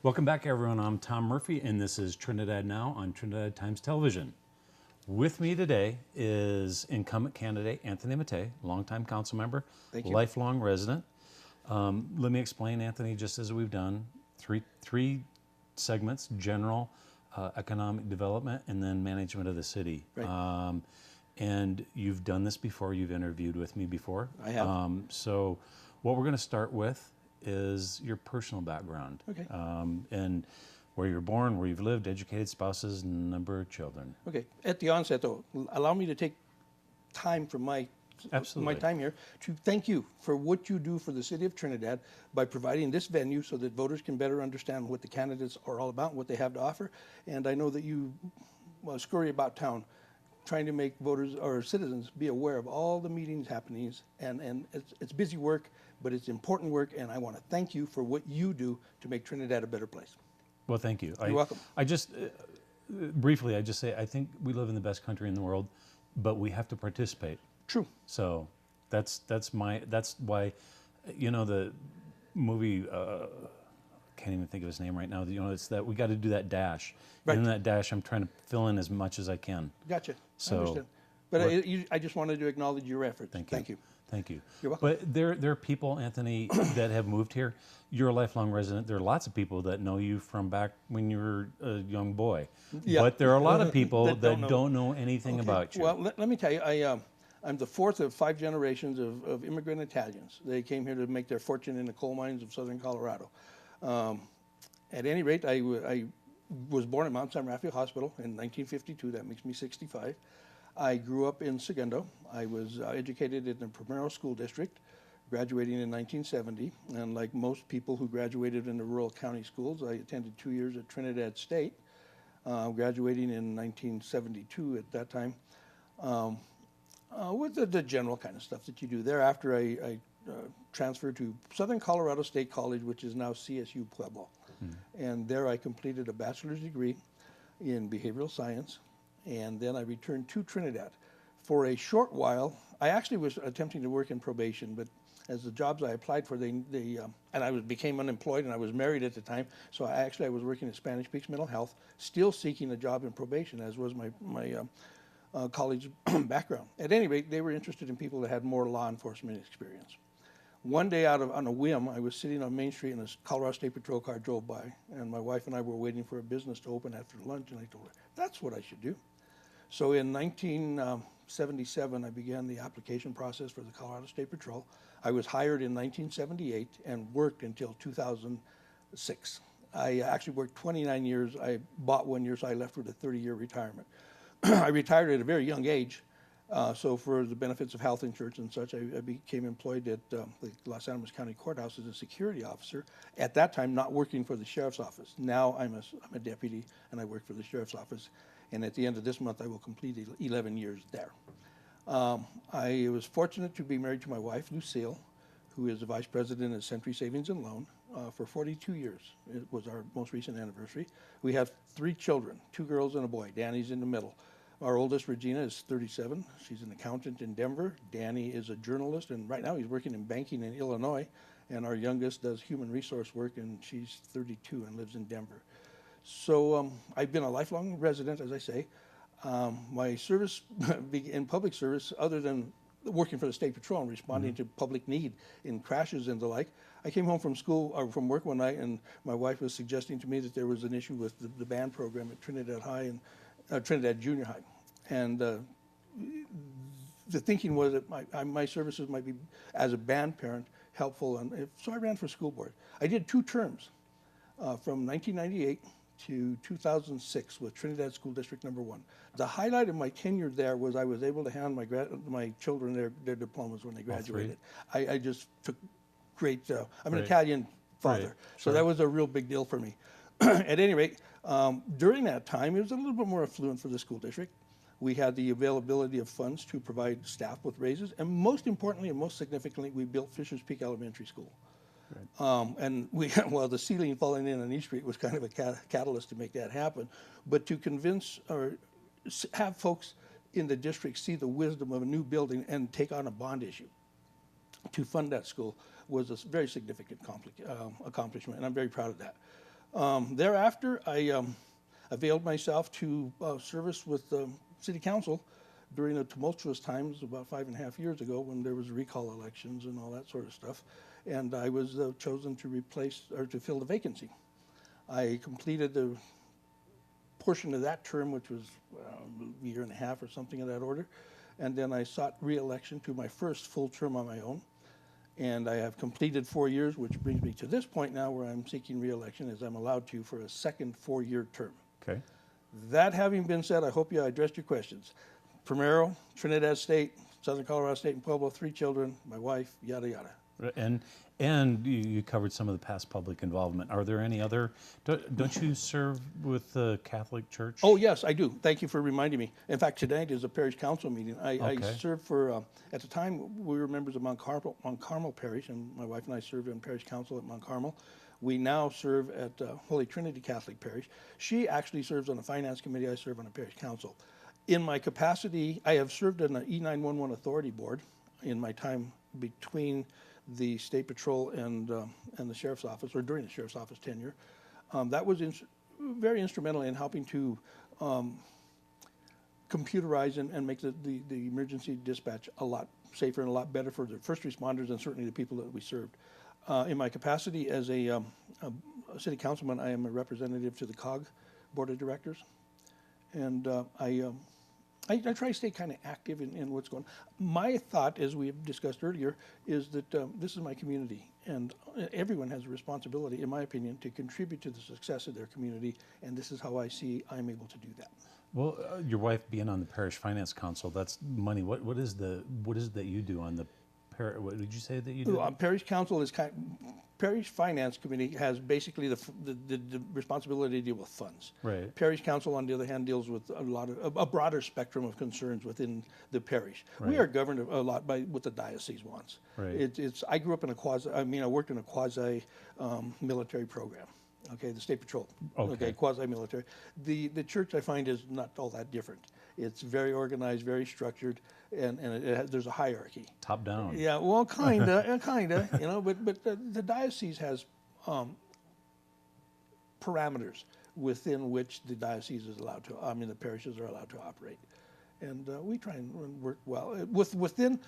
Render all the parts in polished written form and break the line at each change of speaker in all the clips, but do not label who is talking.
Welcome back, everyone. I'm Tom Murphy, and this is Trinidad Now on Trinidad Times Television. With me today is incumbent candidate Anthony Mattie, longtime council member, lifelong resident. Let me explain, Anthony, just as we've done, three segments: general, economic development, and then management of the city.
Right.
And you've done this before. You've interviewed with me before.
I have.
So what we're going to start with is your personal background.
Okay.
And where you're born, where you've lived, educated spouses, and number of children.
Okay. At the onset, though, allow me to take time from my time here to thank you for what you do for the city of Trinidad by providing this venue so that voters can better understand what the candidates are all about, what they have to offer. And I know that you scurry about town trying to make voters or citizens be aware of all the meetings happenings, and it's busy work, but it's important work, and I want to thank you for what you do to make Trinidad a better place.
Well, thank you.
You're welcome.
I just, briefly, I just say, I think we live in the best country in the world, but we have to participate.
True.
So that's why, you know, the movie, can't even think of his name right now. You know, it's that we got to do that dash.
Right.
And in that dash, I'm trying to fill in as much as I can.
Gotcha.
So,
I understand. But I just wanted to acknowledge your efforts.
Thank you.
Thank you.
You're welcome. But there are people, Anthony, that have moved here. You're a lifelong resident. There are lots of people that know you from back when you were a young boy. Yeah. But there are a lot of people that don't know anything about you.
Well, let me tell you, I'm the fourth of 5 generations of immigrant Italians. They came here to make their fortune in the coal mines of southern Colorado. At any rate, I was born at Mount San Rafael Hospital in 1952. That makes me 65. I grew up in Segundo. I was educated in the Primero School District, graduating in 1970. And like most people who graduated in the rural county schools, I attended 2 years at Trinidad State, graduating in 1972 at that time, with the general kind of stuff that you do. Thereafter, I transferred to Southern Colorado State College, which is now CSU Pueblo. And there I completed a bachelor's degree in behavioral science. And then I returned to Trinidad. For a short while, I actually was attempting to work in probation, but as the jobs I applied for, and I became unemployed, and I was married at the time, so I was working at Spanish Peaks Mental Health, still seeking a job in probation, as was my college background. At any rate, they were interested in people that had more law enforcement experience. One day, on a whim, I was sitting on Main Street and a Colorado State Patrol car drove by, and my wife and I were waiting for a business to open after lunch, and I told her, that's what I should do. So in 1977, I began the application process for the Colorado State Patrol. I was hired in 1978 and worked until 2006. I actually worked 29 years. I bought 1 year, so I left with a 30-year retirement. I retired at a very young age. So for the benefits of health insurance and such, I became employed at the Los Alamos County Courthouse as a security officer. At that time, not working for the sheriff's office. Now I'm a deputy, and I work for the sheriff's office. And at the end of this month, I will complete 11 years there. I was fortunate to be married to my wife, Lucille, who is the vice president at Century Savings and Loan for 42 years. It was our most recent anniversary. We have 3 children, 2 girls and a boy. Danny's in the middle. Our oldest, Regina, is 37. She's an accountant in Denver. Danny is a journalist, and right now he's working in banking in Illinois. And our youngest does human resource work, and she's 32 and lives in Denver. So I've been a lifelong resident, as I say. My service in public service, other than working for the State Patrol and responding to public need in crashes and the like, I came home from school or from work one night, and my wife was suggesting to me that there was an issue with the band program at Trinidad High and Trinidad Junior High. And the thinking was that my services might be, as a band parent, helpful. And so I ran for school board. I did 2 terms from 1998 to 2006 with Trinidad School District number 1. The highlight of my tenure there was I was able to hand my children their diplomas when they graduated. I just took great, I'm an Italian father, so that was a real big deal for me. At any rate, during that time, it was a little bit more affluent for the school district. We had the availability of funds to provide staff with raises, and most importantly and most significantly, we built Fishers Peak Elementary School. Right. And the ceiling falling in on East Street was kind of a catalyst to make that happen. But to convince or have folks in the district see the wisdom of a new building and take on a bond issue to fund that school was a very significant accomplishment, and I'm very proud of that. Thereafter, I availed myself to service with the city council during the tumultuous times about 5.5 years ago when there was recall elections and all that sort of stuff. And I was chosen to replace or to fill the vacancy. I completed the portion of that term, which was a year and a half or something of that order. And then I sought re-election to my first full term on my own. And I have completed 4 years, which brings me to this point now where I'm seeking re-election as I'm allowed to for a second 4-year term.
Okay.
That having been said, I hope you addressed your questions. Primero, Trinidad State, Southern Colorado State and Pueblo, 3 children, my wife, yada, yada.
And you covered some of the past public involvement. Are there any other? Don't you serve with the Catholic Church?
Oh, yes, I do. Thank you for reminding me. In fact, tonight is a parish council meeting. I served for, at the time, we were members of Mount Carmel Parish, and my wife and I served on parish council at Mount Carmel. We now serve at Holy Trinity Catholic Parish. She actually serves on the finance committee. I serve on the parish council. In my capacity, I have served on the E911 Authority Board in my time between the State Patrol and the Sheriff's Office, or during the Sheriff's Office tenure. That was very instrumental in helping to computerize and make the emergency dispatch a lot safer and a lot better for the first responders and certainly the people that we served. In my capacity as a city councilman, I am a representative to the COG Board of Directors. And I try to stay kind of active in what's going on. My thought, as we have discussed earlier, is that this is my community, and everyone has a responsibility, in my opinion, to contribute to the success of their community, and this is how I see I'm able to do that.
Well, your wife being on the Parish Finance Council, that's money. What is it that you do on the what did you say that you do?
Parish Council is Parish Finance Committee has basically the responsibility to deal with funds.
Right.
Parish Council, on the other hand, deals with a broader spectrum of concerns within the parish.
Right.
We are governed a lot by what the diocese wants.
Right.
I grew up in I worked in a quasi military program. Okay, the State Patrol. Okay, quasi-military. The church, I find, is not all that different. It's very organized, very structured, and there's a hierarchy.
Top down.
Yeah, well, kinda, you know. But the diocese has parameters within which the diocese is allowed to. I mean, the parishes are allowed to operate, and we try and work well within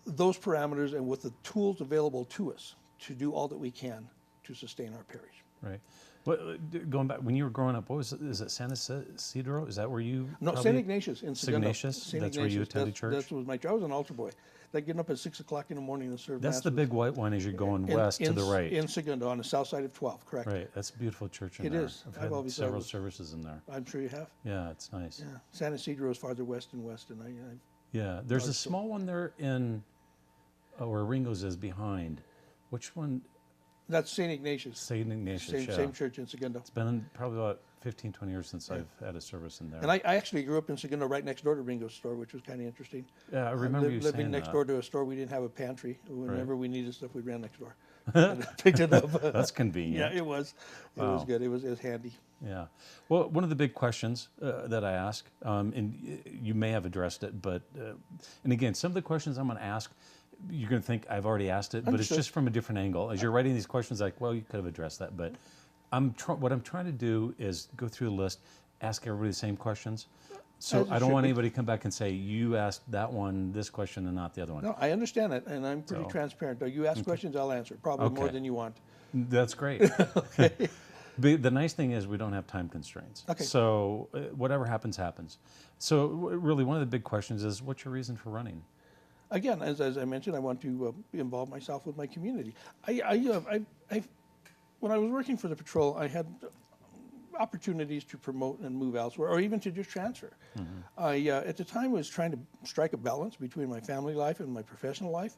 those parameters and with the tools available to us to do all that we can to sustain our parish.
Right. Well, going back, when you were growing up, what was it? Is it San Isidro? Is that where you?
No, St. Ignatius in Segundo.
Ignatius? That's where you attended church?
That was I was an altar boy. Like getting up at 6 o'clock in the morning to serve
That's
mass.
the big white one as you're going west to the right.
In Segundo, on the south side of 12, correct.
Right. That's a beautiful church in
it
there.
It is.
I've had several services in there.
I'm sure you have.
Yeah, it's nice.
Yeah. San Isidro is farther west, and
yeah, there's a small one there in where Ringo's is behind. Which one?
That's St. Ignatius.
St. Ignatius,
Same church in Segundo.
It's been probably about 15, 20 years since I've had a service in there.
And I actually grew up in Segundo, right next door to Ringo's store, which was kind of interesting.
Yeah, I remember you saying
living next
that.
door to a store, we didn't have a pantry. Whenever we needed stuff, we ran next door.
Picked it up. That's convenient.
Yeah, it was. It was good. It was handy.
Yeah. Well, one of the big questions that I ask, and you may have addressed it, but, and again, some of the questions I'm going to ask, you're going to think I've already asked it, but it's just from a different angle. As you're writing these questions, like, well, you could have addressed that, but what I'm trying to do is go through the list, ask everybody the same questions. So I don't want anybody to come back and say, you asked that one, this question, and not the other one.
No, I understand that, and I'm pretty transparent. You ask questions, I'll answer, probably more than you want.
That's great. Okay. The nice thing is we don't have time constraints.
Okay.
So whatever happens, happens. So really one of the big questions is, what's your reason for running?
Again, as I mentioned, I want to involve myself with my community. When I was working for the patrol, I had opportunities to promote and move elsewhere, or even to just transfer. Mm-hmm. I, at the time, was trying to strike a balance between my family life and my professional life.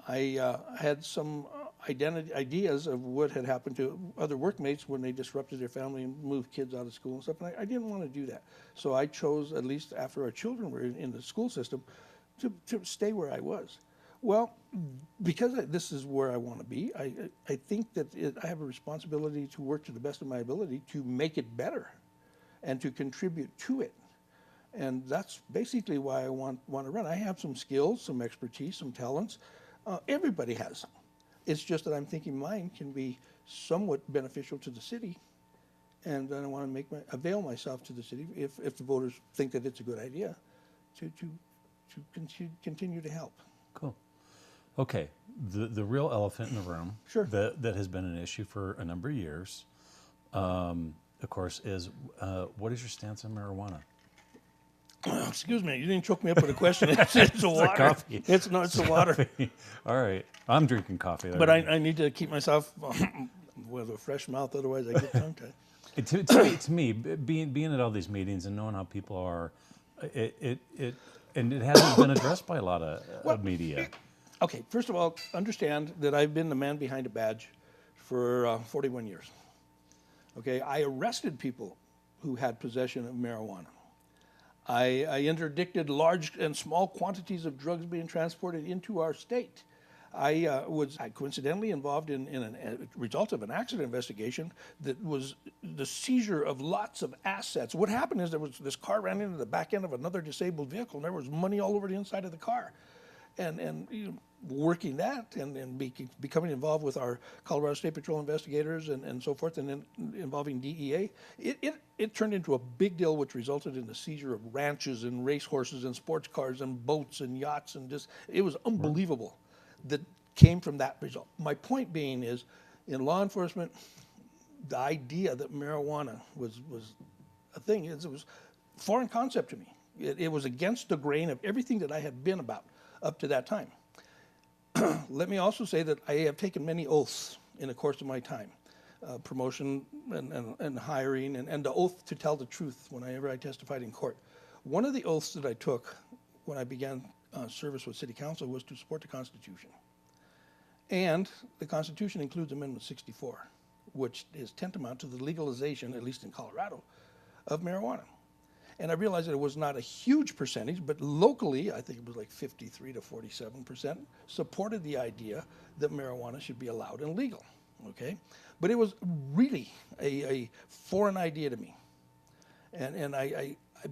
I had some ideas of what had happened to other workmates when they disrupted their family and moved kids out of school and stuff, and I didn't want to do that. So I chose, at least after our children were in the school system, to stay where I was. Well, because this is where I want to be, I think that I have a responsibility to work to the best of my ability to make it better and to contribute to it. And that's basically why I want to run. I have some skills, some expertise, some talents. Everybody has some. It's just that I'm thinking mine can be somewhat beneficial to the city and then I want to avail myself to the city if the voters think that it's a good idea to continue to help.
Cool. Okay, the real elephant in the room
Sure.
that has been an issue for a number of years, of course, is what is your stance on marijuana?
Excuse me, you didn't choke me up with a question. It's the water.
Coffee.
It's the water.
All right, I'm drinking coffee.
But I need to keep myself with a fresh mouth, otherwise I get tongue-tied.
To me, being at all these meetings and knowing how people are, it hasn't been addressed by a lot of media.
Okay, first of all, understand that I've been the man behind a badge for 41 years. Okay, I arrested people who had possession of marijuana. I interdicted large and small quantities of drugs being transported into our state. I was coincidentally involved in a result of an accident investigation that was the seizure of lots of assets. What happened is this car ran into the back end of another disabled vehicle, and there was money all over the inside of the car. And working that and becoming involved with our Colorado State Patrol investigators and so forth, and then involving DEA, it turned into a big deal, which resulted in the seizure of ranches and racehorses and sports cars and boats and yachts, and it was unbelievable that came from that result. My point being is, in law enforcement, the idea that marijuana was a thing, it was a foreign concept to me. It was against the grain of everything that I had been about up to that time. Let me also say that I have taken many oaths in the course of my time, promotion and hiring, and the oath to tell the truth whenever I testified in court. One of the oaths that I took when I began service with City Council was to support the Constitution. And the Constitution includes Amendment 64, which is tantamount to the legalization, at least in Colorado, of marijuana. And I realized that it was not a huge percentage, but locally, I think it was like 53 to 47%, supported the idea that marijuana should be allowed and legal, okay? But it was really a foreign idea to me.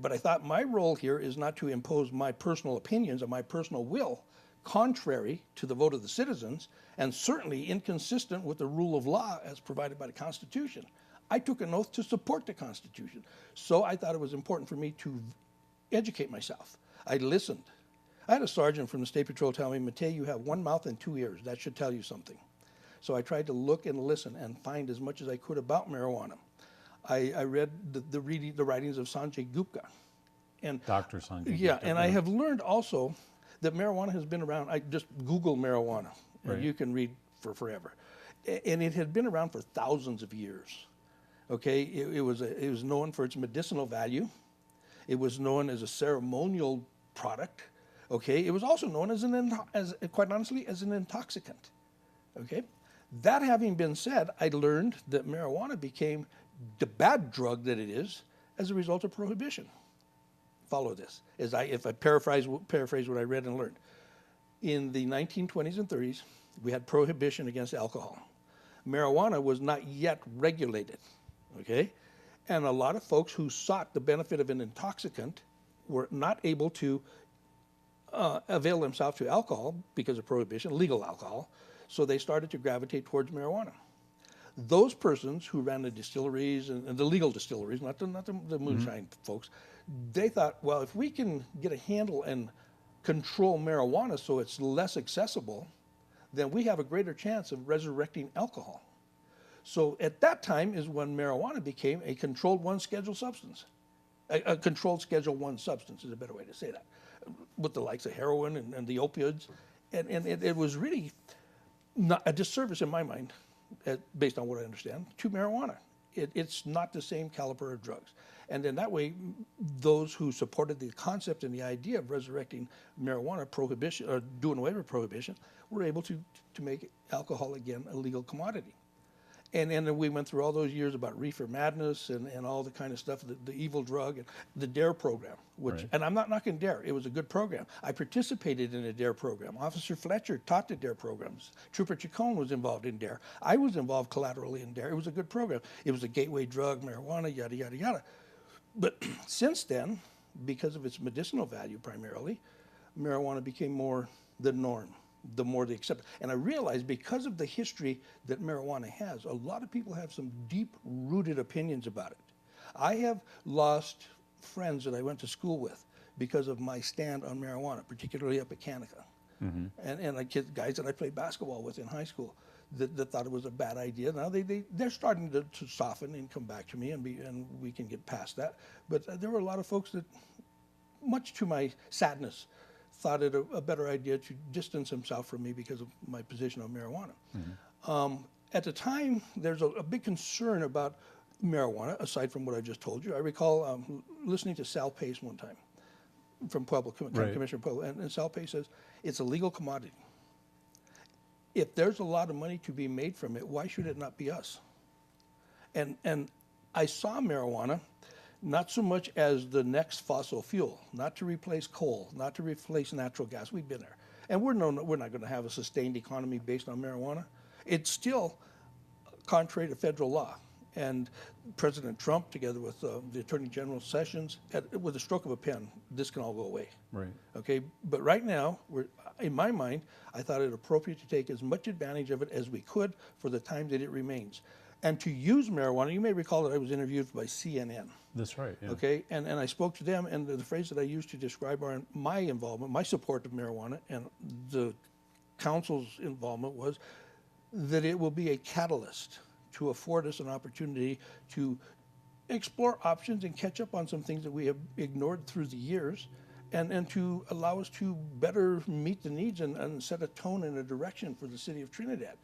But I thought my role here is not to impose my personal opinions or my personal will, contrary to the vote of the citizens, and certainly inconsistent with the rule of law as provided by the Constitution. I took an oath to support the Constitution. So I thought it was important for me to educate myself. I listened. I had a sergeant from the State Patrol tell me, Mattie, you have one mouth and two ears. That should tell you something. So I tried to look and listen and find as much as I could about marijuana. I read the writings of Sanjay Gupta. And
Dr. Sanjay
Yeah,
Gupta,
and I have learned also that marijuana has been around. I just Google marijuana,
right.
And you can read for forever. And it had been around for thousands of years. Okay, it was known for its medicinal value. It was known as a ceremonial product. Okay, it was also known as quite honestly, as an intoxicant. Okay, that having been said, I learned that marijuana became the bad drug that it is as a result of prohibition. Follow this, if I paraphrase what I read and learned. In the 1920s and 30s, we had prohibition against alcohol. Marijuana was not yet regulated. Okay, and a lot of folks who sought the benefit of an intoxicant were not able to avail themselves to alcohol because of prohibition, legal alcohol, so they started to gravitate towards marijuana. Those persons who ran the distilleries and the legal distilleries, not the moonshine folks, they thought, well, if we can get a handle and control marijuana so it's less accessible, then we have a greater chance of resurrecting alcohol. So at that time is when marijuana became a controlled one schedule substance. A controlled Schedule 1 substance is a better way to say that, with the likes of heroin and the opioids. And it was really not a disservice in my mind, based on what I understand, to marijuana. It's not the same caliber of drugs. And in that way, those who supported the concept and the idea of resurrecting marijuana prohibition, or doing away with prohibition, were able to make alcohol again a legal commodity. And then we went through all those years about reefer madness and all the kind of stuff, the evil drug, and the DARE program, which, right. And I'm not knocking DARE, it was a good program. I participated in a DARE program. Officer Fletcher taught the DARE programs. Trooper Chacon was involved in DARE. I was involved collaterally in DARE. It was a good program. It was a gateway drug, marijuana, yada, yada, yada. But since then, because of its medicinal value primarily, marijuana became more the norm. the more they accept it. And I realized because of the history that marijuana has, a lot of people have some deep-rooted opinions about it. I have lost friends that I went to school with because of my stand on marijuana, particularly up at Kanaka. And I get guys that I played basketball with in high school that thought it was a bad idea. Now they're starting to soften and come back to me, and we can get past that. But there were a lot of folks that, much to my sadness, thought it a better idea to distance himself from me because of my position on marijuana. At the time, there's a big concern about marijuana, aside from what I just told you. I recall listening to Sal Pace one time from Pueblo, Commissioner Pueblo, and Sal Pace says, it's a legal commodity. If there's a lot of money to be made from it, why should it not be us? And I saw marijuana not so much as the next fossil fuel, not to replace coal, not to replace natural gas. We've been there. And we're not going to have a sustained economy based on marijuana. It's still contrary to federal law. And President Trump, together with the Attorney General Sessions, with a stroke of a pen, this can all go away.
Right.
Okay. But right now, in my mind, I thought it appropriate to take as much advantage of it as we could for the time that it remains. And to use marijuana, you may recall that I was interviewed by CNN.
That's right. Yeah.
Okay. And I spoke to them, and the phrase that I used to describe my involvement, my support of marijuana, and the council's involvement was that it will be a catalyst to afford us an opportunity to explore options and catch up on some things that we have ignored through the years, and to allow us to better meet the needs and set a tone and a direction for the city of Trinidad.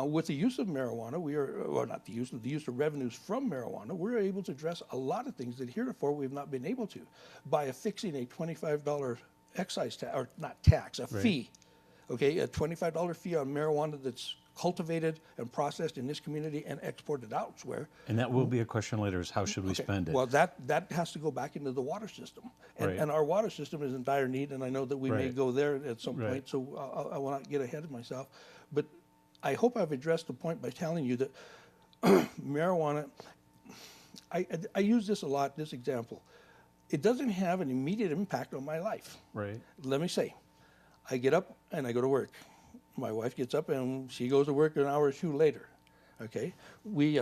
With the use of marijuana, not the use of revenues from marijuana, we're able to address a lot of things that heretofore we've not been able to by affixing a $25 excise tax, or not tax, a fee. Okay, a $25 fee on marijuana that's cultivated and processed in this community and exported elsewhere.
And that will be a question later, is how should we spend it?
Well, that has to go back into the water system. And our water system is in dire need, and I know that we may go there at some point, so I will not get ahead of myself. But I hope I've addressed the point by telling you that marijuana, I use this a lot, this example. It doesn't have an immediate impact on my life. Right. Let me say, I get up and I go to work. My wife gets up and she goes to work an hour or two later. Okay, we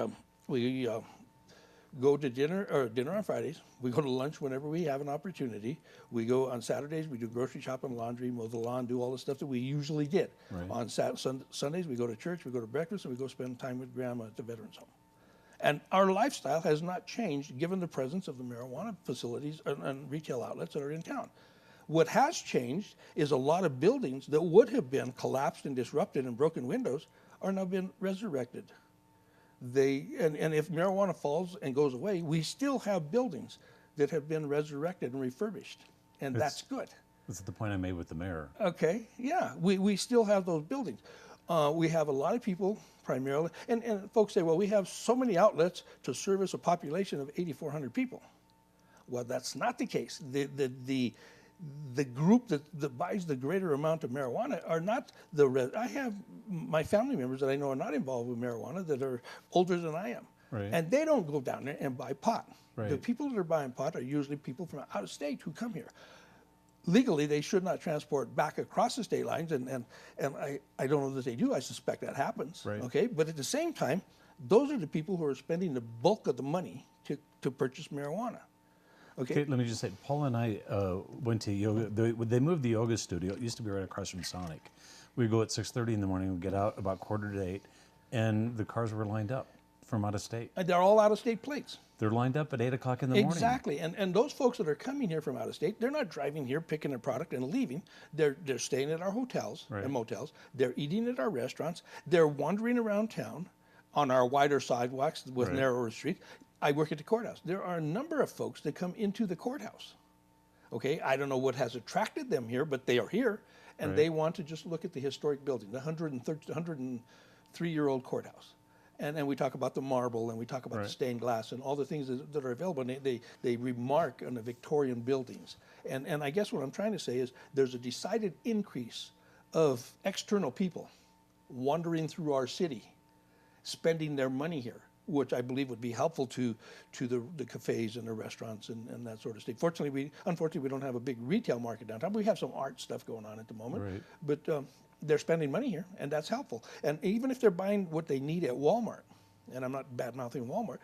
go to dinner on Fridays. We go to lunch whenever we have an opportunity. We go on Saturdays. We do grocery shopping, laundry, mow the lawn, do all the stuff that we usually did. Right. On Sundays, we go to church. We go to breakfast, and we go spend time with Grandma at the Veterans Home. And our lifestyle has not changed given the presence of the marijuana facilities and retail outlets that are in town. What has changed is a lot of buildings that would have been collapsed and disrupted and broken windows are now been resurrected. And if marijuana falls and goes away, we still have buildings that have been resurrected and refurbished, and that's good.
That's the point I made with the mayor.
Okay, yeah, we still have those buildings. We have a lot of people primarily, and folks say, well, we have so many outlets to service a population of 8,400 people. Well, that's not the case. The group that buys the greater amount of marijuana are not I have my family members that I know are not involved with marijuana that are older than I am. Right. And they don't go down there and buy pot. Right. The people that are buying pot are usually people from out of state who come here. Legally, they should not transport back across the state lines, and I don't know that they do. I suspect that happens. Right. Okay, but at the same time, those are the people who are spending the bulk of the money to purchase marijuana. Okay,
let me just say, Paul and I went to yoga. They moved the yoga studio. It used to be right across from Sonic. We'd go at 6:30 in the morning. We'd get out about 7:45, and the cars were lined up from out of state.
And they're all out of state plates.
They're lined up at 8 o'clock in the morning.
Exactly, and those folks that are coming here from out of state, they're not driving here, picking their product and leaving. They're staying at our hotels and motels. They're eating at our restaurants. They're wandering around town on our wider sidewalks with narrower streets. I work at the courthouse. There are a number of folks that come into the courthouse. Okay, I don't know what has attracted them here, but they are here, and they want to just look at the historic building, the 103-year-old courthouse. And we talk about the marble, and we talk about the stained glass, and all the things that are available. And they remark on the Victorian buildings. And I guess what I'm trying to say is there's a decided increase of external people wandering through our city, spending their money here. which I believe would be helpful to the cafes and the restaurants and that sort of thing. Unfortunately, we don't have a big retail market downtown. We have some art stuff going on at the moment,
Right.
but they're spending money here, and that's helpful. And even if they're buying what they need at Walmart, and I'm not bad-mouthing Walmart,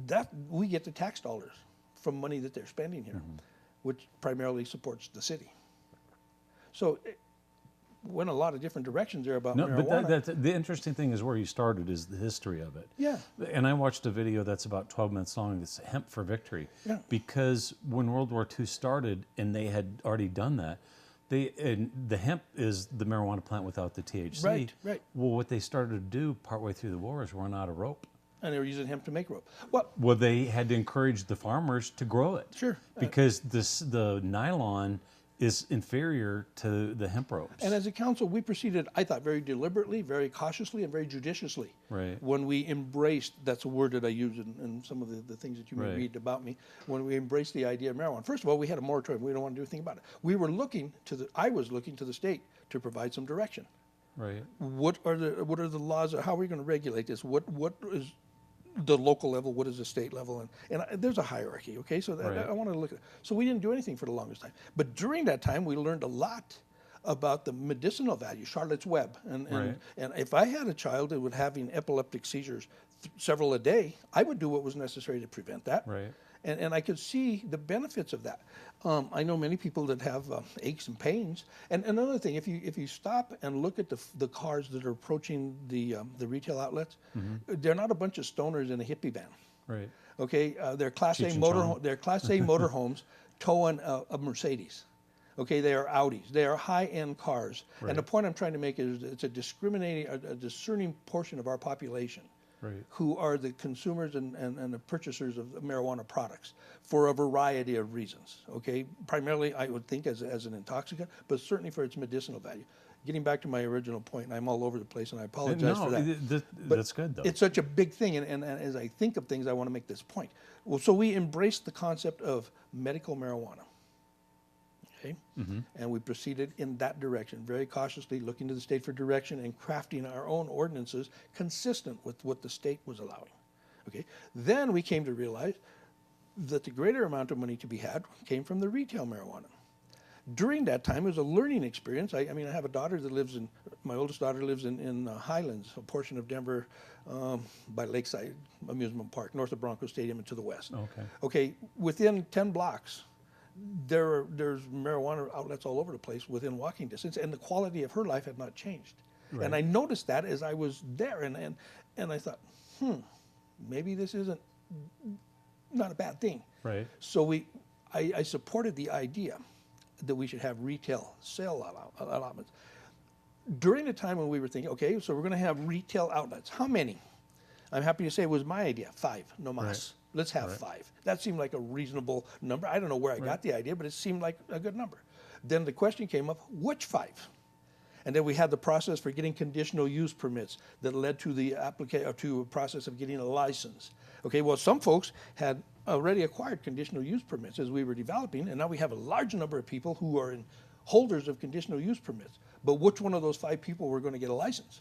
that we get the tax dollars from money that they're spending here, which primarily supports the city. So it went a lot of different directions there about marijuana.
But the interesting thing is where you started is the history of it.
Yeah.
And I watched a video that's about 12 minutes long. It's Hemp for Victory.
Yeah.
Because when World War II started and they had already done that, and the hemp is the marijuana plant without the THC.
Right, right.
Well, what they started to do partway through the war is run out of rope.
And they were using hemp to make rope.
Well, they had to encourage the farmers to grow it.
Sure.
Because the nylon is inferior to the hemp ropes.
And as a council, we proceeded, I thought, very deliberately, very cautiously, and very judiciously.
Right.
When we embraced, that's a word that I use in some of the things that you may
Right.
read about me, when we embraced the idea of marijuana. First of all, we had a moratorium. We don't want to do anything about it. I was looking to the state to provide some direction.
Right.
What are the laws? How are we going to regulate this? What is the local level? What is the state level? And there's a hierarchy, okay? So
Right.
I want to look at it. So we didn't do anything for the longest time. But during that time, we learned a lot about the medicinal value, Charlotte's Web. And if I had a child that was having epileptic seizures, several a day, I would do what was necessary to prevent that.
Right.
And I could see the benefits of that. I know many people that have aches and pains. And another thing, if you stop and look at the cars that are approaching the retail outlets, they're not a bunch of stoners in a hippie van.
Right.
Okay, they're Class A
Cheech and
motorhomes towing a Mercedes. Okay, they are Audis. They are high-end cars.
Right.
And the point I'm trying to make is it's a discerning portion of our population.
Right.
Who are the consumers and the purchasers of marijuana products for a variety of reasons, okay? Primarily, I would think as an intoxicant, but certainly for its medicinal value. Getting back to my original point, and I'm all over the place, and I apologize for that.
That's good, though.
It's such a big thing, and as I think of things, I want to make this point. Well, so we embraced the concept of medical marijuana. Okay? And we proceeded in that direction, very cautiously, looking to the state for direction and crafting our own ordinances consistent with what the state was allowing. Okay? Then we came to realize that the greater amount of money to be had came from the retail marijuana. During that time, it was a learning experience. I mean, I have a daughter that my oldest daughter lives in Highlands, a portion of Denver by Lakeside Amusement Park, north of Bronco Stadium and to the west.
Okay.
Okay, within 10 blocks, there's marijuana outlets all over the place within walking distance, and the quality of her life had not changed.
Right.
And I noticed that as I was there, and I thought, maybe this isn't not a bad thing.
Right.
So I supported the idea that we should have retail sale allotments. During the time when we were thinking, okay, so we're going to have retail outlets. How many? I'm happy to say it was my idea, 5, no mas.
Right.
Let's have 5. That seemed like a reasonable number. I don't know where I got the idea, but it seemed like a good number. Then the question came up, which 5? And then we had the process for getting conditional use permits that led to the to a process of getting a license. Okay, well, some folks had already acquired conditional use permits as we were developing, and now we have a large number of people who are holders of conditional use permits. But which one of those 5 people were going to get a license?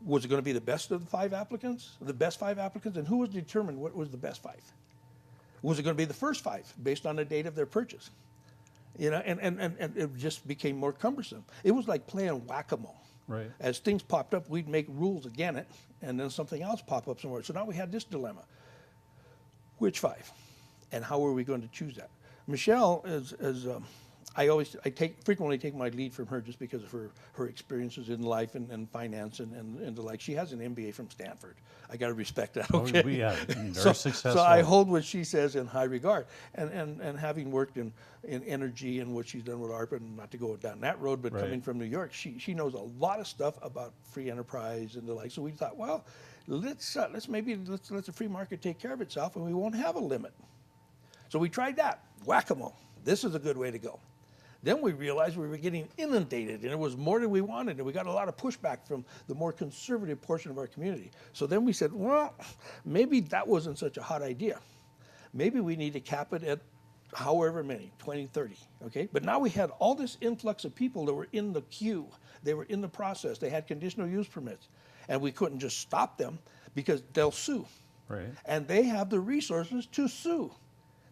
Was it going to be the best of the 5 applicants, the best 5 applicants? And who was determined what was the best 5? Was it going to be the first 5 based on the date of their purchase? You know, and it just became more cumbersome. It was like playing whack-a-mole.
Right.
As things popped up, we'd make rules against it, and then something else pop up somewhere. So now we had this dilemma. Which 5? And how are we going to choose that? Michelle I frequently take my lead from her just because of her experiences in life and finance and the like. She has an MBA from Stanford. I got to respect that. Okay.
Very successful.
So I hold what she says in high regard. And having worked in energy and what she's done with ARPA, and not to go down that road, but coming from New York, she knows a lot of stuff about free enterprise and the like. So we thought, well, let's let the free market take care of itself, and we won't have a limit. So we tried that. Whack-a-mole. This is a good way to go. Then we realized we were getting inundated, and it was more than we wanted, and we got a lot of pushback from the more conservative portion of our community. So then we said, well, maybe that wasn't such a hot idea. Maybe we need to cap it at however many, 20, 30, okay? But now we had all this influx of people that were in the queue. They were in the process. They had conditional use permits, and we couldn't just stop them because they'll sue.
Right.
And they have the resources to sue.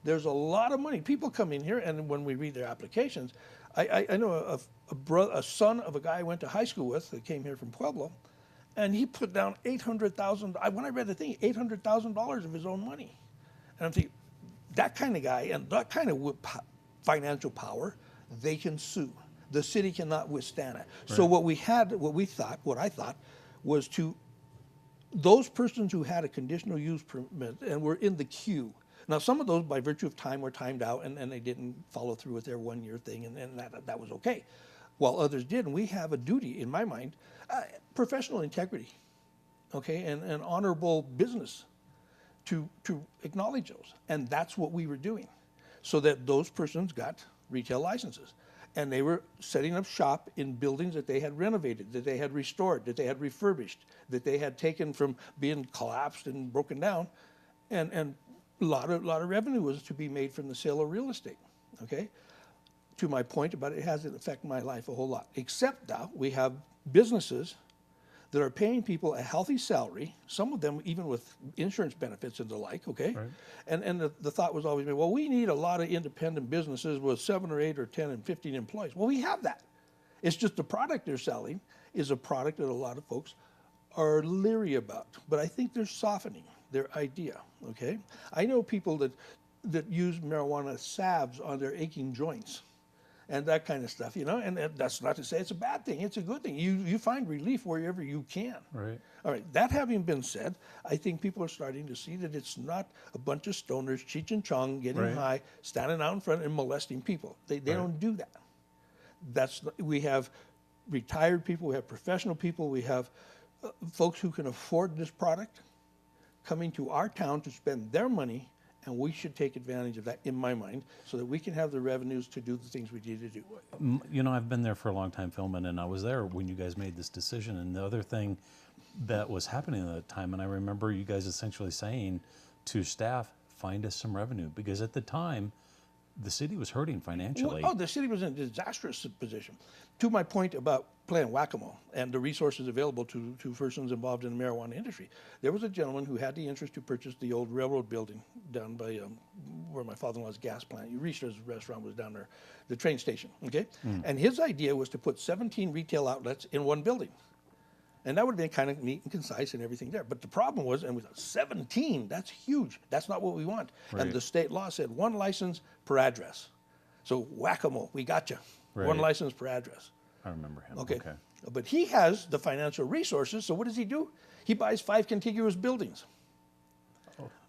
There's a lot of money. People come in here, and when we read their applications, I know a son of a guy I went to high school with that came here from Pueblo, and he put down $800,000. When I read the thing, $800,000 of his own money. And I'm thinking, that kind of guy and that kind of financial power, they can sue. The city cannot withstand it. Right. So what I thought was to those persons who had a conditional use permit and were in the queue. Now, some of those, by virtue of time, were timed out, and they didn't follow through with their one-year thing, and that was okay. While others did, and we have a duty, in my mind, professional integrity, okay, and honorable business to acknowledge those. And that's what we were doing, so that those persons got retail licenses. And they were setting up shop in buildings that they had renovated, that they had restored, that they had refurbished, that they had taken from being collapsed and broken down, and a lot of revenue was to be made from the sale of real estate, okay? To my point about it hasn't affected my life a whole lot, except now we have businesses that are paying people a healthy salary, some of them even with insurance benefits and the like, okay? Right. And the thought was always made, well, we need a lot of independent businesses with 7 or 8 or 10 and 15 employees. Well, we have that. It's just the product they're selling is a product that a lot of folks are leery about. But I think they're softening their idea, okay? I know people that use marijuana salves on their aching joints and that kind of stuff, you know, and that's not to say it's a bad thing. It's a good thing. You find relief wherever you can. Right. All right, that having been said, I think people are starting to see that it's not a bunch of stoners, Cheech and Chong, getting high, standing out in front and molesting people. They don't do that. We have retired people, we have professional people, we have folks who can afford this product coming to our town to spend their money, and we should take advantage of that, in my mind, so that we can have the revenues to do the things we need to do.
You know, I've been there for a long time filming, and I was there when you guys made this decision. And the other thing that was happening at that time, and I remember you guys essentially saying to staff, find us some revenue, because at the time, the city was hurting financially.
The city was in a disastrous position. To my point about playing whack-a-mole and the resources available to persons involved in the marijuana industry, there was a gentleman who had the interest to purchase the old railroad building down by where my father-in-law's gas plant, Eureska's restaurant was down there, the train station, okay? And his idea was to put 17 retail outlets in one building. And that would have been kind of neat and concise and everything there. But the problem was, and we thought, 17, that's huge. That's not what we want. Right. And the state law said 1 license per address. So whack-a-mole, we got you. Right. 1 license per address.
I remember him.
Okay. But he has the financial resources, so what does he do? He buys 5 contiguous buildings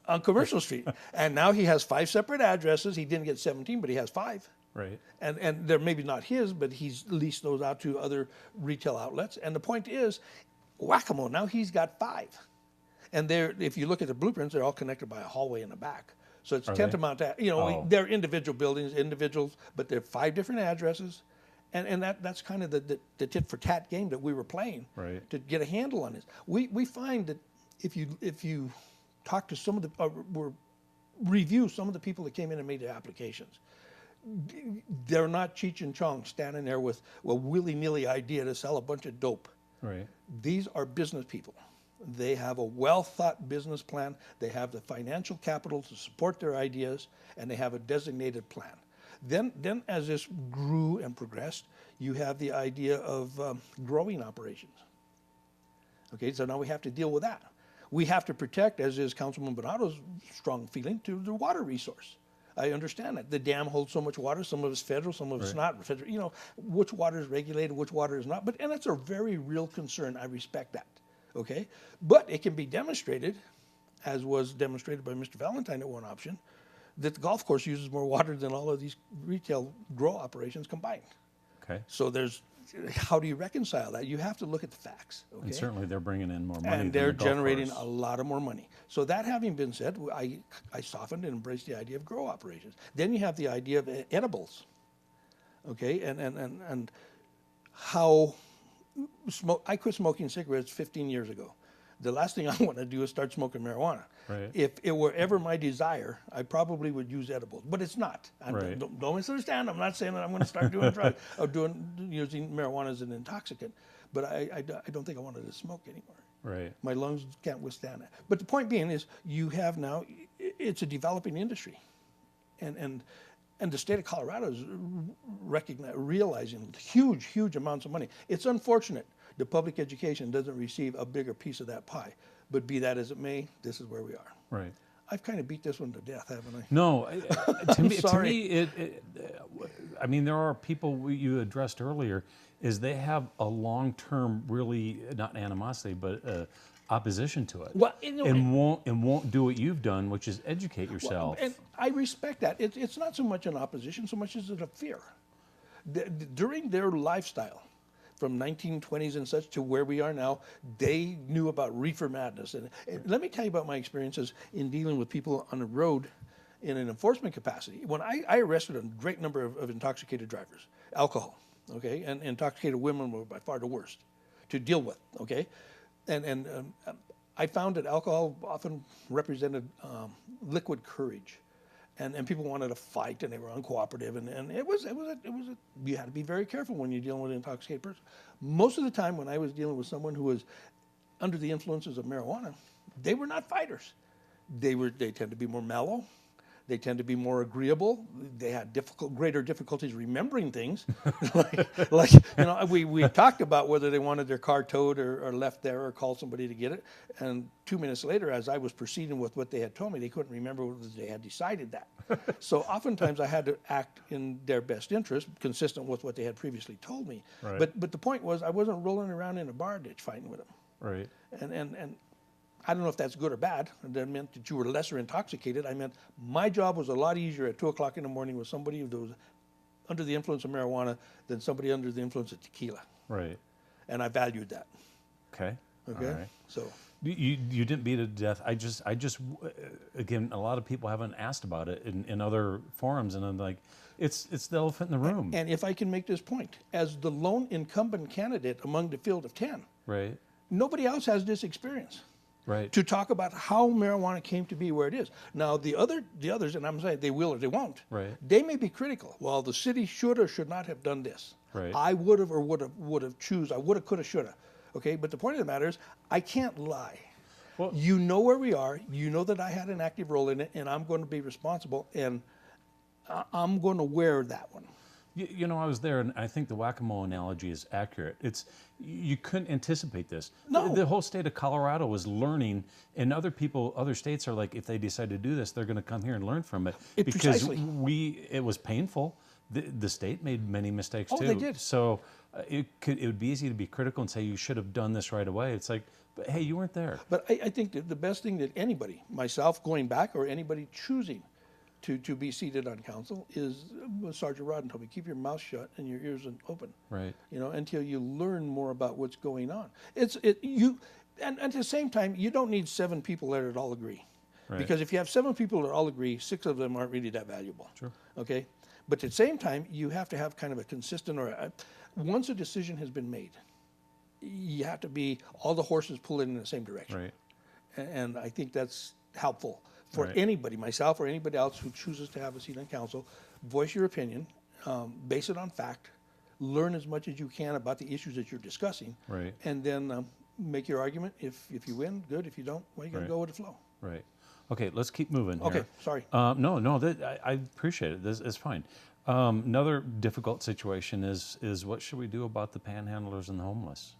on Commercial Street. And now he has 5 separate addresses. He didn't get 17, but he has 5. Right. And they're maybe not his, but he's leased those out to other retail outlets. And the point is, whack-a-mole, now he's got 5. And if you look at the blueprints, they're all connected by a hallway in the back. So it's tantamount to, you know, they're individual buildings, individuals, but they're 5 different addresses. And that's kind of the tit-for-tat game that we were playing to get a handle on this. We find that if you talk to some of the, review some of the people that came in and made the applications, they're not Cheech and Chong standing there with a willy-nilly idea to sell a bunch of dope. Right. These are business people. They have a well-thought business plan. They have the financial capital to support their ideas, and they have a designated plan. Then as this grew and progressed, you have the idea of growing operations. Okay, so now we have to deal with that. We have to protect, as is Councilman Bonato's strong feeling, to the water resource. I understand that. The dam holds so much water, some of it's federal, some of it's not federal. You know, which water is regulated, which water is not. And that's a very real concern. I respect that, okay? But it can be demonstrated, as was demonstrated by Mr. Valentine at one option, that the golf course uses more water than all of these retail grow operations combined. Okay. So how do you reconcile that? You have to look at the facts. Okay?
And certainly they're bringing in more money.
And they're generating a lot of more money. So that having been said, I softened and embraced the idea of grow operations. Then you have the idea of edibles. Okay, and how I quit smoking cigarettes 15 years ago. The last thing I want to do is start smoking marijuana. Right. If it were ever my desire, I probably would use edibles, but it's not. Don't misunderstand. I'm not saying that I'm going to start doing drugs or using marijuana as an intoxicant, but I don't think I wanted to smoke anymore.
Right.
My lungs can't withstand that. But the point being is, you have now, it's a developing industry. And the state of Colorado is realizing huge amounts of money. It's unfortunate the public education doesn't receive a bigger piece of that pie. But be that as it may, this is where we are.
Right.
I've kind of beat this one to death, haven't I?
No, to me,
sorry.
I mean, there are people you addressed earlier, is they have a long-term, really not animosity, but opposition to it,
Well,
and won't do what you've done, which is educate yourself.
And I respect that. It's not so much an opposition, so much as a fear. During their lifestyle, from 1920s and such to where we are now, they knew about reefer madness. And let me tell you about my experiences in dealing with people on the road in an enforcement capacity. When I arrested a great number of intoxicated drivers, alcohol, okay, and intoxicated women were by far the worst to deal with, okay? And I found that alcohol often represented liquid courage. And people wanted to fight, and they were uncooperative, and you had to be very careful when you're dealing with an intoxicated person. Most of the time, when I was dealing with someone who was under the influences of marijuana, they were not fighters. They tend to be more mellow. They tend to be more agreeable. They had greater difficulties remembering things. like we talked about whether they wanted their car towed or left there or called somebody to get it. And 2 minutes later, as I was proceeding with what they had told me, they couldn't remember whether they had decided that. So oftentimes I had to act in their best interest, consistent with what they had previously told me.
Right.
But the point was, I wasn't rolling around in a bar ditch fighting with them.
Right.
And I don't know if that's good or bad. That meant that you were lesser intoxicated. I meant my job was a lot easier at 2 o'clock in the morning with somebody who was under the influence of marijuana than somebody under the influence of tequila.
Right.
And I valued that.
Okay.
Okay.
All right.
So
you didn't beat it to death. I just again, a lot of people haven't asked about it in other forums, and I'm like, it's the elephant in the room.
And if I can make this point, as the lone incumbent candidate among the field of 10,
Right.
nobody else has this experience.
Right.
To talk about how marijuana came to be where it is. Now, the others, and I'm saying they will or they won't,
Right.
they may be critical. Well, the city should or should not have done this.
Right.
I would have or would have choose. I would have, could have, should have. Okay, but the point of the matter is, I can't lie.
Well,
You know where we are. You know that I had an active role in it, and I'm going to be responsible, and I'm going to wear that one.
You know, I was there, and I think the whack-a-mole analogy is accurate. You couldn't anticipate this.
No.
The whole state of Colorado was learning, and other states are like, if they decide to do this, they're going to come here and learn from it. Because
Precisely.
it was painful. The state made many mistakes too.
They did.
So it would be easy to be critical and say you should have done this right away. It's like, but hey, you weren't there.
But I think that the best thing that anybody, myself going back, or anybody choosing to be seated on council is, Sergeant Rodden told me, keep your mouth shut and your ears open.
Right.
You know, until you learn more about what's going on. And at the same time, you don't need 7 people that all agree.
Right.
Because if you have 7 people that all agree, 6 of them aren't really that valuable.
Sure.
Okay? But at the same time, you have to have kind of a consistent, once a decision has been made, you have to be, all the horses pulling in the same direction.
Right.
And I think that's helpful for
Right.
anybody, myself or anybody else who chooses to have a seat on council. Voice your opinion, base it on fact, learn as much as you can about the issues that you're discussing,
Right.
and then make your argument. If you win, good. If you don't, well, you got to
Right.
go with the flow.
Right. Okay, let's keep moving here.
Okay, sorry.
No, I appreciate it. This is fine. Another difficult situation is what should we do about the panhandlers and the homeless?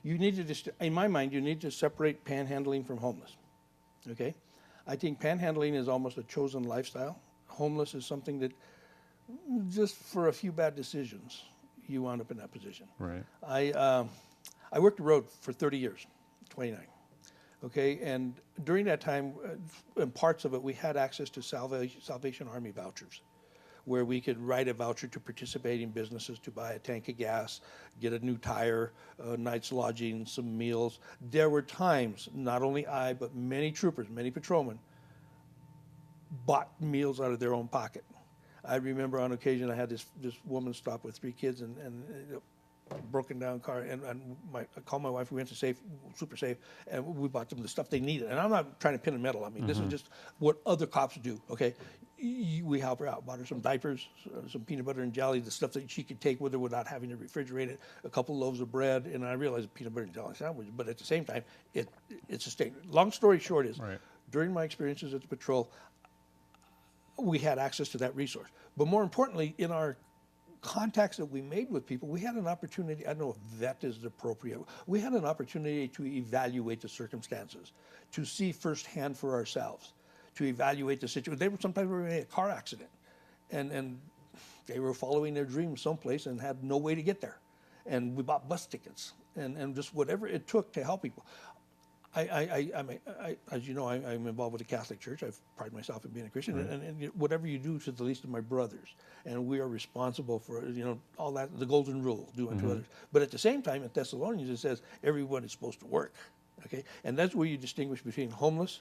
You need to in my mind, you need to separate panhandling from homeless. Okay? I think panhandling is almost a chosen lifestyle. Homeless is something that just for a few bad decisions, you wound up in that position.
Right.
I worked the road for 30 years, 29. Okay, and during that time, in parts of it, we had access to Salvation Army vouchers, where we could write a voucher to participate in businesses to buy a tank of gas, get a new tire, a night's lodging, some meals. There were times, not only I, but many troopers, many patrolmen, bought meals out of their own pocket. I remember on occasion I had this woman stop with 3 kids and a broken down car, and I called my wife. We went to Super Safe, and we bought them the stuff they needed. And I'm not trying to pin a medal. I mean, this is just what other cops do. Okay, we help her out. Bought her some diapers, some peanut butter and jelly, the stuff that she could take with her without having to refrigerate it, a couple loaves of bread, and I realized a peanut butter and jelly sandwich, but at the same time, it's a statement. Long story short is, during my experiences at the patrol, we had access to that resource. But more importantly, in our contacts that we made with people, we had an opportunity, I don't know if that is appropriate, we had an opportunity to evaluate the circumstances, to see firsthand for ourselves, to evaluate the situation. They were sometimes in a car accident, and they were following their dreams someplace and had no way to get there. And we bought bus tickets and just whatever it took to help people. As you know, I'm involved with the Catholic Church. I pride myself in being a Christian, and whatever you do to the least of my brothers, and we are responsible for, all that, the golden rule, do unto others. But at the same time, in Thessalonians, it says everyone is supposed to work, okay? And that's where you distinguish between homeless,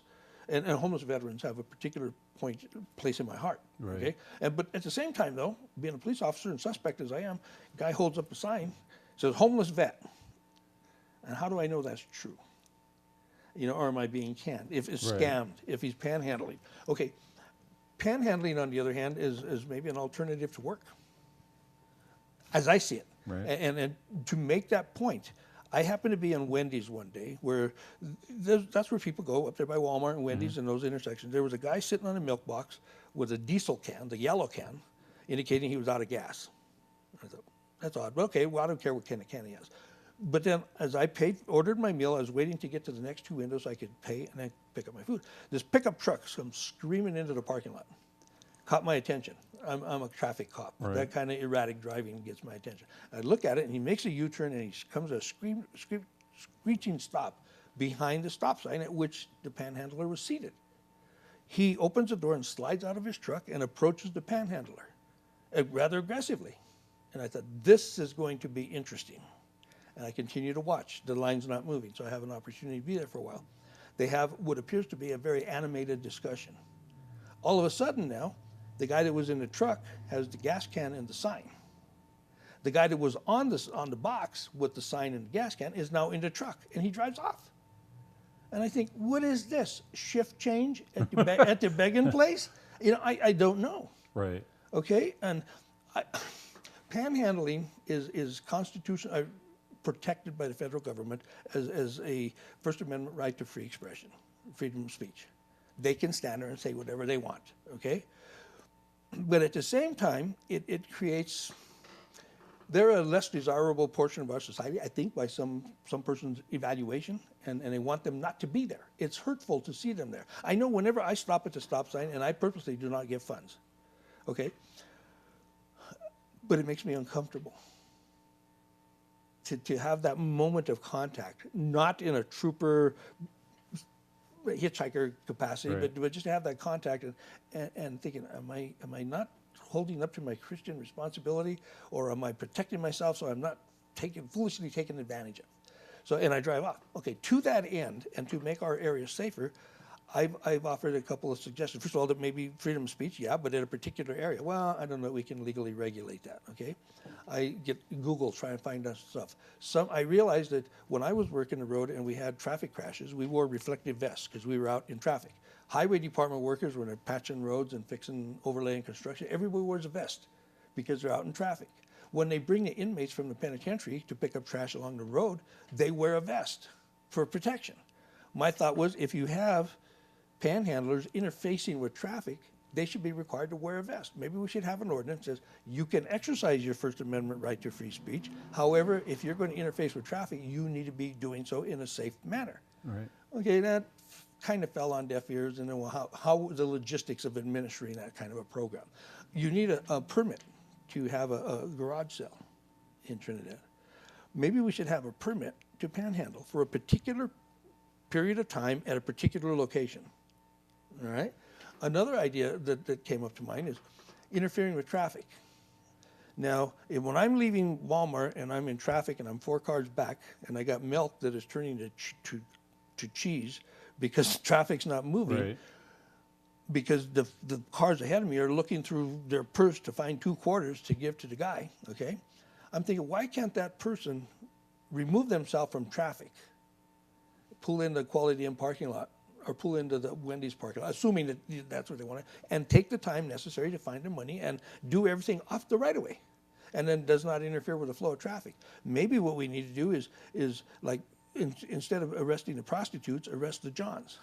and homeless veterans have a particular place in my heart, okay? But at the same time, though, being a police officer and suspect as I am, guy holds up a sign, says homeless vet. And how do I know that's true? Or am I being canned? If it's scammed, if he's panhandling. Okay, panhandling, on the other hand, is maybe an alternative to work, as I see it. And to make that point, I happened to be in Wendy's one day, where that's where people go, up there by Walmart and Wendy's and those intersections. There was a guy sitting on a milk box with a diesel can, the yellow can, indicating he was out of gas. I thought, that's odd. But okay, well, I don't care what kind of can he has. But then, as I ordered my meal, I was waiting to get to the next two windows so I could pay and then pick up my food. This pickup truck comes screaming into the parking lot. Caught my attention. I'm a traffic cop. That kind of erratic driving gets my attention. I look at it, and he makes a U-turn, and he comes to a screeching stop behind the stop sign at which the panhandler was seated. He opens the door and slides out of his truck and approaches the panhandler rather aggressively. And I thought, this is going to be interesting. And I continue to watch. The line's not moving, so I have an opportunity to be there for a while. They have what appears to be a very animated discussion. All of a sudden now, the guy that was in the truck has the gas can and the sign. The guy that was on the box with the sign and the gas can is now in the truck, and he drives off. And I think, what is this? Shift change at the begging place? I don't know. Right. Okay? And panhandling is constitutional, protected by the federal government as a First Amendment right to free expression, freedom of speech. They can stand there and say whatever they want, okay? But at the same time, it creates, they're a less desirable portion of our society, I think, by some person's evaluation, and they want them not to be there. It's hurtful to see them there. I know whenever I stop at the stop sign, and I purposely do not give funds, okay? But it makes me uncomfortable. To have that moment of contact, not in a trooper, hitchhiker capacity, but just to have that contact and thinking, am I not holding up to my Christian responsibility, or am I protecting myself so I'm not foolishly taken advantage of? So, and I drive off. Okay, to that end, and to make our area safer, I've offered a couple of suggestions. First of all, that maybe freedom of speech, yeah, but in a particular area. Well, I don't know, we can legally regulate that, okay? I get Google, try and find out stuff. I realized that when I was working the road and we had traffic crashes, we wore reflective vests because we were out in traffic. Highway department workers, when they're patching roads and fixing overlaying construction, everybody wears a vest because they're out in traffic. When they bring the inmates from the penitentiary to pick up trash along the road, they wear a vest for protection. My thought was, if you have panhandlers interfacing with traffic, they should be required to wear a vest. Maybe we should have an ordinance that says you can exercise your First Amendment right to free speech. However, if you're going to interface with traffic, you need to be doing so in a safe manner. Right. Okay, that kind of fell on deaf ears, and then how the logistics of administering that kind of a program. You need a permit to have a garage sale in Trinidad. Maybe we should have a permit to panhandle for a particular period of time at a particular location. All right? Another idea that came up to mind is interfering with traffic. Now, when I'm leaving Walmart and I'm in traffic and I'm 4 cars back and I got milk that is turning to cheese because traffic's not moving, because the cars ahead of me are looking through their purse to find 2 quarters to give to the guy, okay? I'm thinking, why can't that person remove themselves from traffic, pull in the Quality Inn parking lot or pull into the Wendy's parking lot, assuming that that's what they want, and take the time necessary to find their money and do everything off the right of way, and then does not interfere with the flow of traffic. Maybe what we need to do is like instead of arresting the prostitutes, arrest the Johns.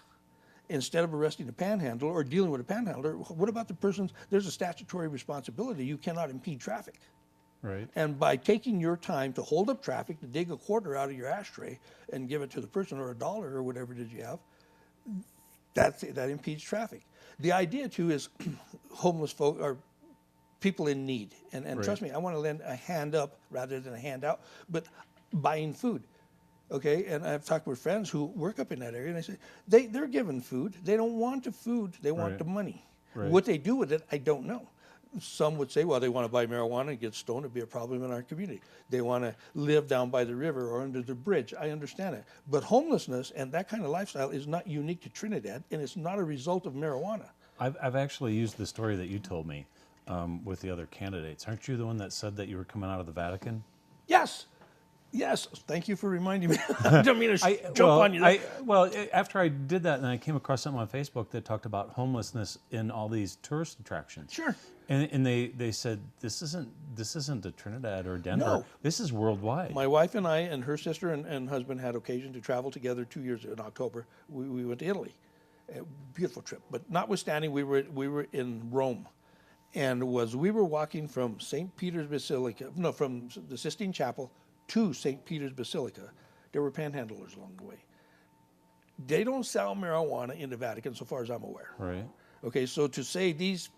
Instead of arresting a panhandler or dealing with a panhandler, what about the persons? There's a statutory responsibility. You cannot impede traffic.
Right.
And by taking your time to hold up traffic, to dig a quarter out of your ashtray and give it to the person, or $1 or whatever it is you have, that impedes traffic. The idea too is homeless folk or people in need. And
Right.
trust me, I want to lend a hand up rather than a handout, but buying food. Okay, and I've talked with friends who work up in that area, and they say they're given food. They don't want the food; they want
Right.
the money.
Right.
What they do with it, I don't know. Some would say, well, they want to buy marijuana and get stoned. It'd be a problem in our community. They want to live down by the river or under the bridge. I understand it, but homelessness and that kind of lifestyle is not unique to Trinidad, and it's not a result of marijuana.
I've actually used the story that you told me with the other candidates. Aren't you the one that said that you were coming out of the Vatican?
Yes. Yes, thank you for reminding me. I don't mean to jump on you.
After I did that, and I came across something on Facebook that talked about homelessness in all these tourist attractions.
Sure.
And they said this isn't a Trinidad or Denver.
No.
This is worldwide.
My wife and I and her sister and husband had occasion to travel together 2 years in October. We went to Italy. A beautiful trip. But notwithstanding, we were in Rome. And we were walking from St. Peter's Basilica, no, from the Sistine Chapel to St. Peter's Basilica. There were panhandlers along the way. They don't sell marijuana in the Vatican, so far as I'm aware.
Right.
Okay, so to say these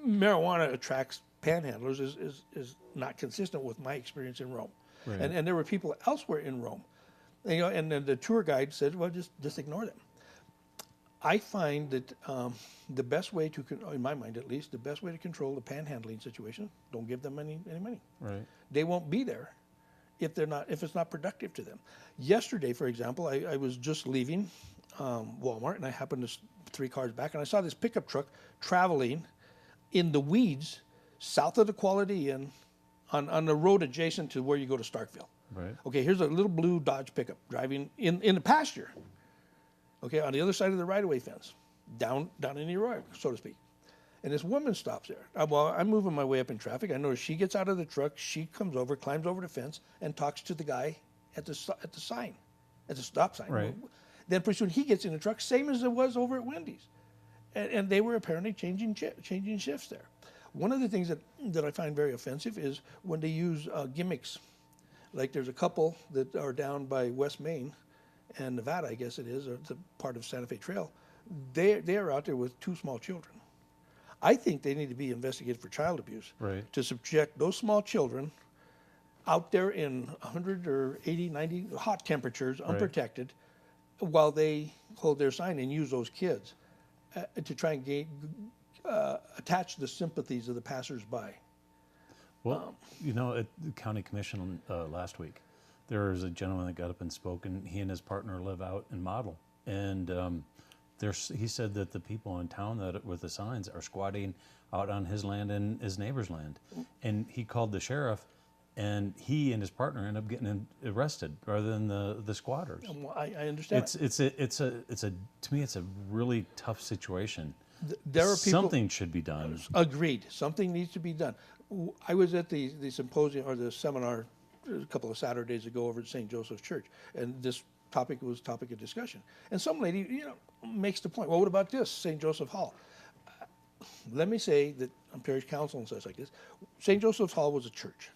marijuana attracts panhandlers is not consistent with my experience in Rome.
Right.
And there were people elsewhere in Rome. And then the tour guide said, well, just ignore them. I find that the best way to, in my mind at least, the best way to control the panhandling situation, don't give them any money.
Right.
They won't be there if it's not productive to them. Yesterday, for example, I was just leaving Walmart, and I happened to 3 cars back, and I saw this pickup truck traveling in the weeds south of the Quality Inn on the road adjacent to where you go to Starkville.
Right.
Okay, here's a little blue Dodge pickup driving in the pasture. Okay, on the other side of the right-of-way fence, down in the arroyo, so to speak. And this woman stops there. I'm moving my way up in traffic. I notice she gets out of the truck. She comes over, climbs over the fence, and talks to the guy at the sign, at the stop sign.
Right.
Then pretty soon he gets in the truck, same as it was over at Wendy's. And they were apparently changing shifts there. One of the things that I find very offensive is when they use gimmicks. Like there's a couple that are down by West Main and Nevada, I guess it is, or it's a part of Santa Fe Trail. They are out there with 2 small children. I think they need to be investigated for child abuse.
Right.
To subject those small children out there in 100 or 80, 90 hot temperatures, unprotected, while they hold their sign and use those kids to try and attach the sympathies of the passersby.
Well, at the county commission last week, there was a gentleman that got up and spoke, and he and his partner live out in Model. And he said that the people in town that with the signs are squatting out on his land and his neighbor's land. And he called the sheriff, and he and his partner ended up getting arrested rather than the squatters.
Well, I understand.
To me, it's a really tough situation.
There are people,
something should be done.
Agreed. Something needs to be done. I was at the symposium or the seminar a couple of Saturdays ago over at St. Joseph's Church, and this topic was topic of discussion. And some lady, makes the point, well, what about this, St. Joseph Hall? Let me say that on parish council and such like this, St. Joseph's Hall was a church.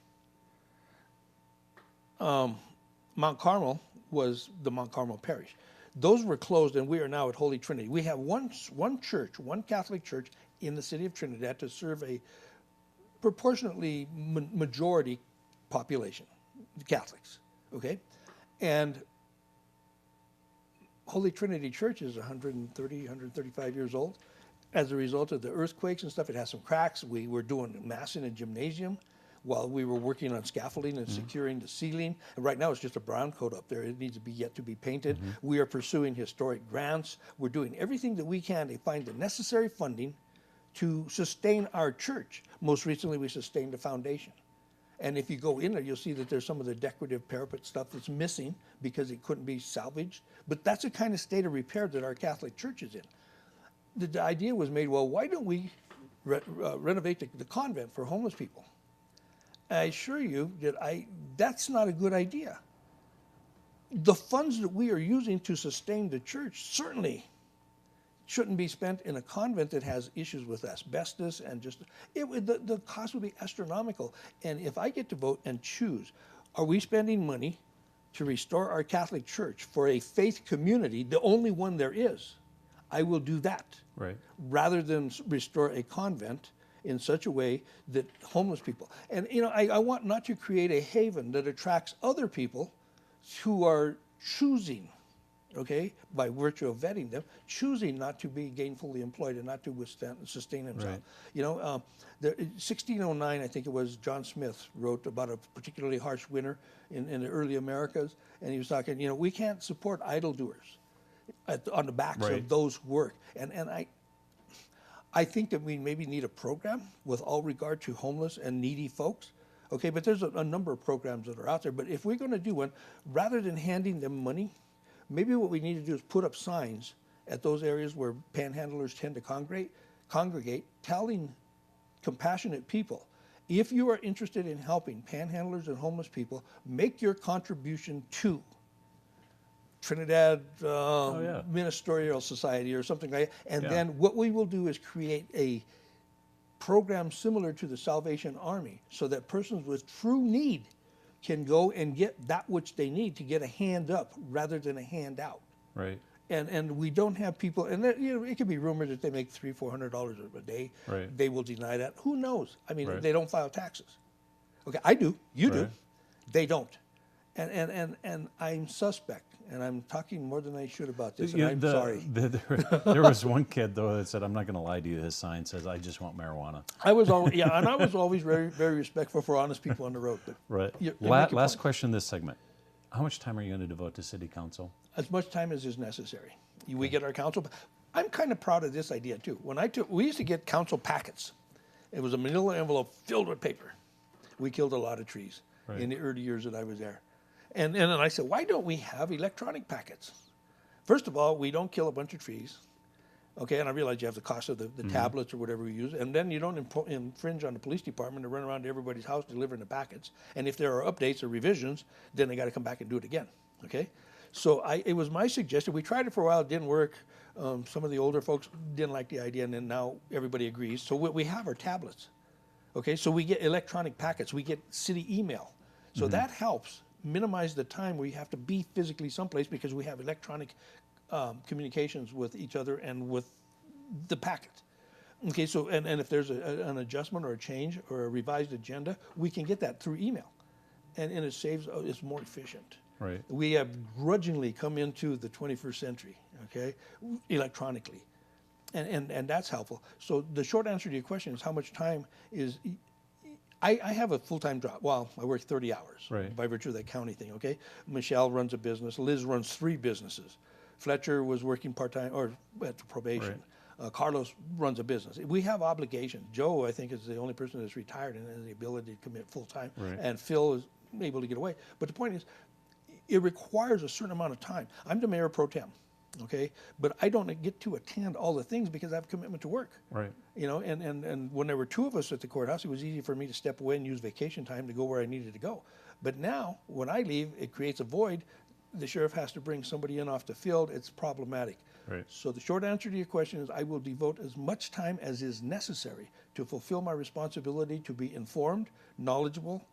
Mount Carmel was the Mount Carmel parish. Those were closed, and we are now at Holy Trinity. We have one church, one Catholic church in the city of Trinidad to serve a proportionately majority population, the Catholics, okay? And Holy Trinity Church is 130, 135 years old. As a result of the earthquakes and stuff, it has some cracks. We were doing mass in a gymnasium while we were working on scaffolding and securing the ceiling. And right now it's just a brown coat up there. It needs to be yet to be painted. We are pursuing historic grants. We're doing everything that we can to find the necessary funding to sustain our church. Most recently, we sustained the foundation. And if you go in there, you'll see that there's some of the decorative parapet stuff that's missing because it couldn't be salvaged. But that's the kind of state of repair that our Catholic Church is in. The idea was made, well, why don't we renovate the convent for homeless people? I assure you that that's not a good idea. The funds that we are using to sustain the church certainly shouldn't be spent in a convent that has issues with asbestos and the cost would be astronomical. And if I get to vote and choose, are we spending money to restore our Catholic Church for a faith community, the only one there is, I will do that.
Right.
Rather than restore a convent in such a way that homeless people, and I want not to create a haven that attracts other people who are choosing, okay, by virtue of vetting them, choosing not to be gainfully employed and not to sustain themselves. Right. 1609, I think it was, John Smith wrote about a particularly harsh winter in the early Americas, and he was talking, we can't support idle doers on the backs
right.
of those who work. And I think that we maybe need a program with all regard to homeless and needy folks. Okay, but there's a number of programs that are out there. But if we're going to do one, rather than handing them money, maybe what we need to do is put up signs at those areas where panhandlers tend to congregate, telling compassionate people, if you are interested in helping panhandlers and homeless people, make your contribution to Trinidad Ministerial Society or something like that. And then what we will do is create a program similar to the Salvation Army so that persons with true need can go and get that which they need to get a hand up rather than a hand out.
Right.
And we don't have people, and it could be rumored that they make $300-400 a day.
Right.
They will deny that. Who knows? I mean,
right.
They don't file taxes. Okay, I do. You
right.
do. They don't. And I'm suspect. And I'm talking more than I should about this, and I'm sorry.
There was one kid, though, that said, I'm not going to lie to you, his sign says, I just want marijuana.
I was always very, very respectful for honest people on the road. But
right. Last question in this segment. How much time are you going to devote to city council?
As much time as is necessary. We get our council. I'm kind of proud of this idea, too. We used to get council packets. It was a manila envelope filled with paper. We killed a lot of trees in the early years that I was there. And then I said, why don't we have electronic packets? First of all, we don't kill a bunch of trees. Okay, and I realize you have the cost of the tablets or whatever we use, and then you don't infringe on the police department to run around to everybody's house delivering the packets. And if there are updates or revisions, then they got to come back and do it again. Okay, so it was my suggestion. We tried it for a while, it didn't work. Some of the older folks didn't like the idea, and then now everybody agrees. So we have our tablets. Okay, so we get electronic packets, we get city email, so that helps minimize the time where you have to be physically someplace because we have electronic communications with each other and with the packet. Okay, so and if there's an adjustment or a change or a revised agenda, we can get that through email, and it saves. It's more efficient.
Right.
We have grudgingly come into the 21st century. Okay, electronically, and that's helpful. So the short answer to your question is how much time is. I have a full-time job. Well, I work 30 hours by virtue of that county thing, okay? Michelle runs a business. Liz runs 3 businesses. Fletcher was working part-time or at probation. Right. Carlos runs a business. We have obligations. Joe, I think, is the only person that's retired and has the ability to commit full-time. Right. And Phil is able to get away. But the point is, it requires a certain amount of time. I'm the mayor pro tem. Okay, but I don't get to attend all the things because I have a commitment to work. Right. And when there were 2 of us at the courthouse, it was easy for me to step away and use vacation time to go where I needed to go. But now, when I leave, it creates a void. The sheriff has to bring somebody in off the field. It's problematic. Right. So the short answer to your question is I will devote as much time as is necessary to fulfill my responsibility to be informed, knowledgeable,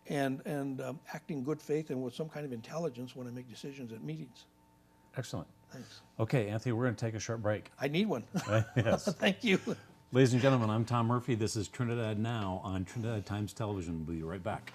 and act in good faith and with some kind of intelligence when I make decisions at meetings.
Excellent.
Thanks.
Okay, Anthony, we're going to take a short break.
I need one.
Yes.
Thank you.
Ladies and gentlemen, I'm Tom Murphy. This is Trinidad Now on Trinidad Times Television. We'll be right back.